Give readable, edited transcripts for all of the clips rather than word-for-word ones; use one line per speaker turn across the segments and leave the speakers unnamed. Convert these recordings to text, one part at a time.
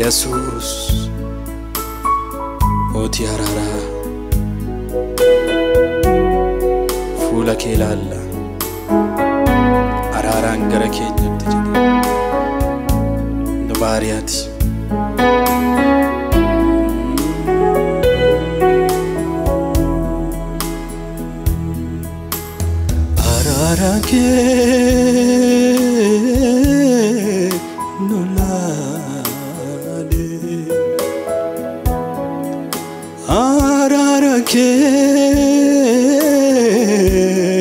Jesus, Oti Arara, Fula Kelala, Ararangara Kenya, Nobariati. Ararake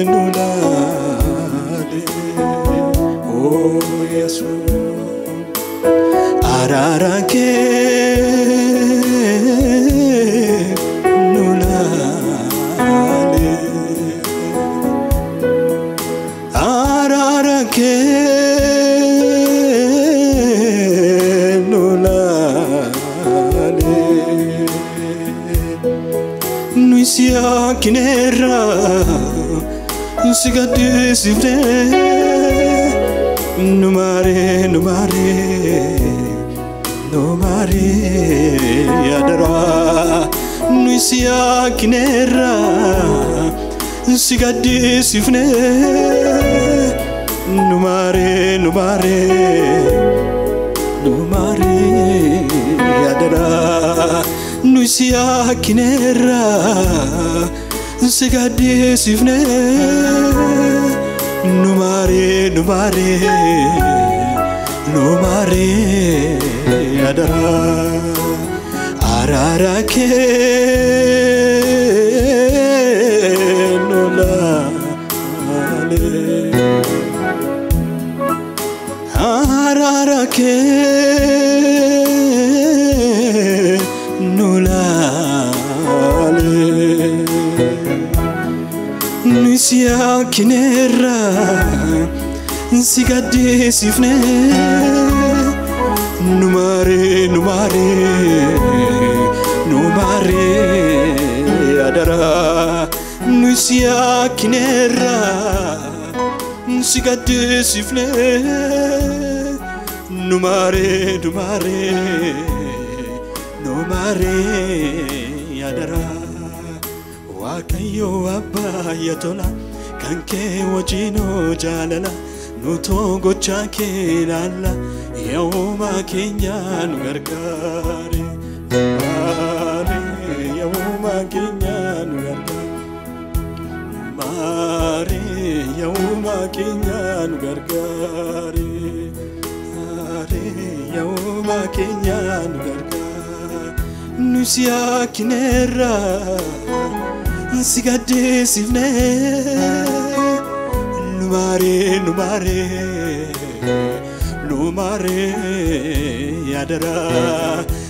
nulade, oh Jesus, ararake nulade, ararake nulade. Nuisia kinera sigade sivre numare adara. Nuisia kinera sigade sivre numare adara. Nuisia kinera sigade sivne numare adara. Ararake nulale, ararake nulale. Nuisia kinera sigade sivne numare adara. Nuisia kinera sigade sivne numare adara. Wakayo abba yatola kanke wajino jalala nuto gocha kelala yauma kenya nu gargare mare yauma kenya nu gargare mare yauma kenya nu gargare mare yauma kenya nu gargare nusia kinera Sigade sivne lumare yadara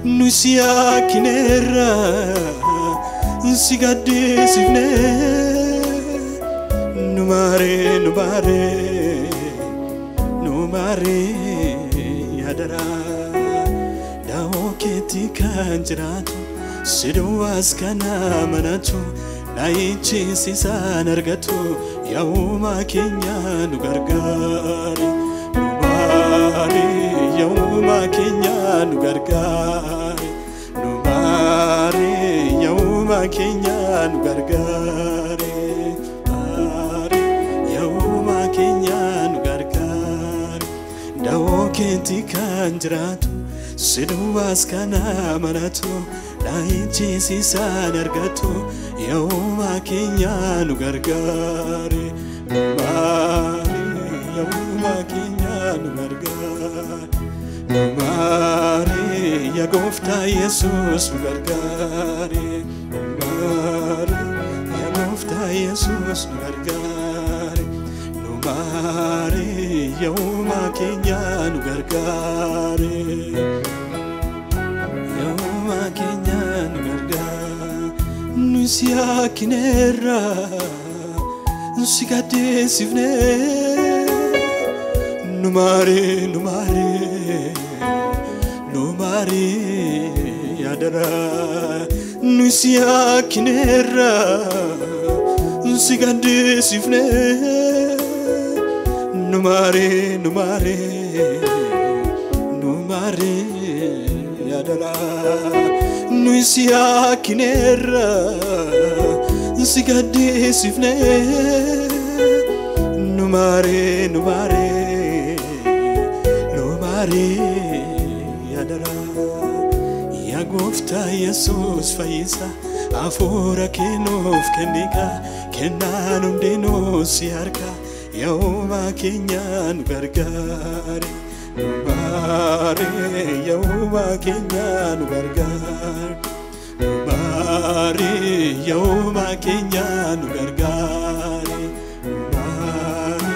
nusia kinera sigade sivne lumare yadara daoketi kanjratu siduas kana manatu Naichi sisan argatu yauma kenya nu gargare numare yauma kenya nu gargare numare yauma kenya nu gargare are yauma kenya nu gargare daokenti kanjratu siduas kana manatu Naichi sisan argatu yauma kenya nu gargare mare yauma kenya nu gargare mare ya gofta Jesus nu gargare mare ya gofta Jesus nu gargare mare yauma kenya nu gargare yauma kenya nu gargare nusia kinera sigade sivne numare yadara nusia kinera sigade sivne numare yadara nusia kinera sigade sivne numare yadara ya gofta Jesus faisa afora kenof kenika kenanum deno siarka yauma kenya nu gargare numare yauma kenya nu gargare Mare yauma kenya nu gargare Mare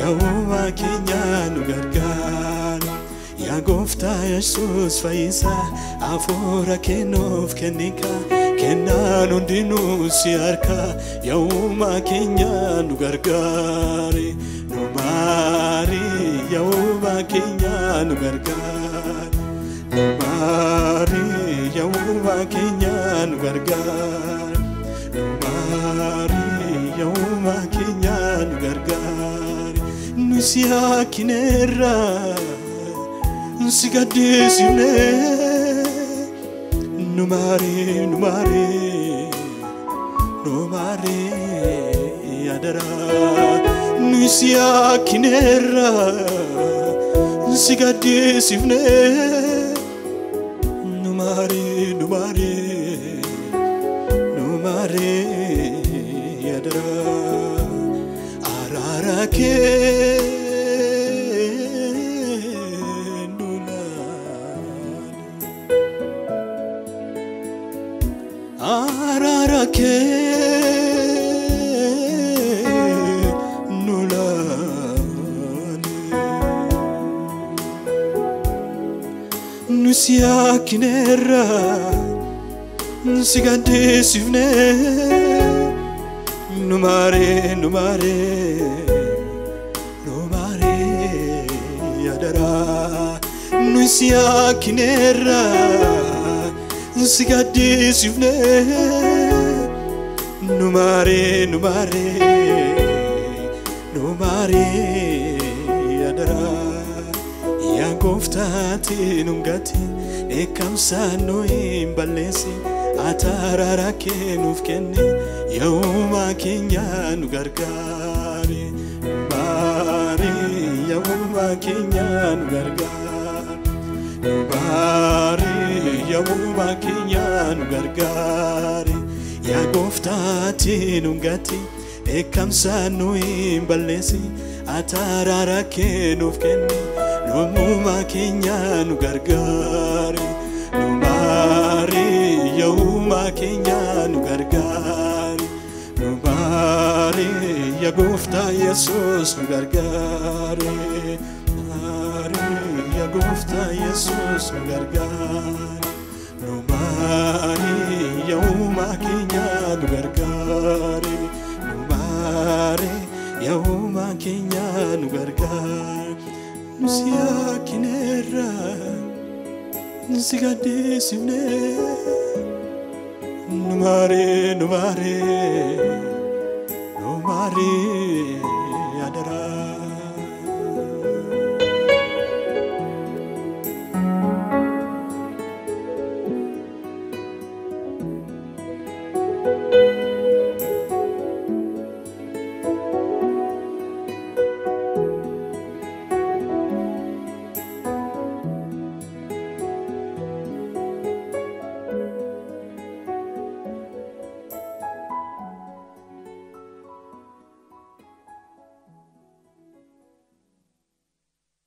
yauma kenya nu gargare Ya gofta Jesus faisa afora kenof kenika kenan dinu siarka yauma kenya nu gargare Mare yauma kenya nu gargare Mare yauma kenya nu gargare Mare yauma kenya nu gargare nusia kinera sigade sivne numare yadara nusia kinera sigade sivne numare yadara ararake ararake nusia kinera sigade sivne numare yadara nusia kinera sigade sivne numare yadara ya goftati nungati ekamsano imbalesi atarara kenuf kenne yauma kenya nu gargare uumaa keenya nu gargaari. Nu baari yaa uumaa keenya nu gargaari. Yaa gooftaati nu gati dheekkamsa nu hin balleessi. Ataraara kee nuuf kenni nu uumaa keenya nu gargaari. Nu baari yaa uumaa keenya nu gargaari. Nu baari yaa gooftaa Yesuus nu gargaari. Yaa gooftaa Yesuus nu gargaari. Nu baari yaa uumaa keenya nu gargaari. Nu baari yaa uumaa keenya nu gargaari. Nu si yaakineerra nu si gaddisifne. Nu baari nu baari nu baari adara.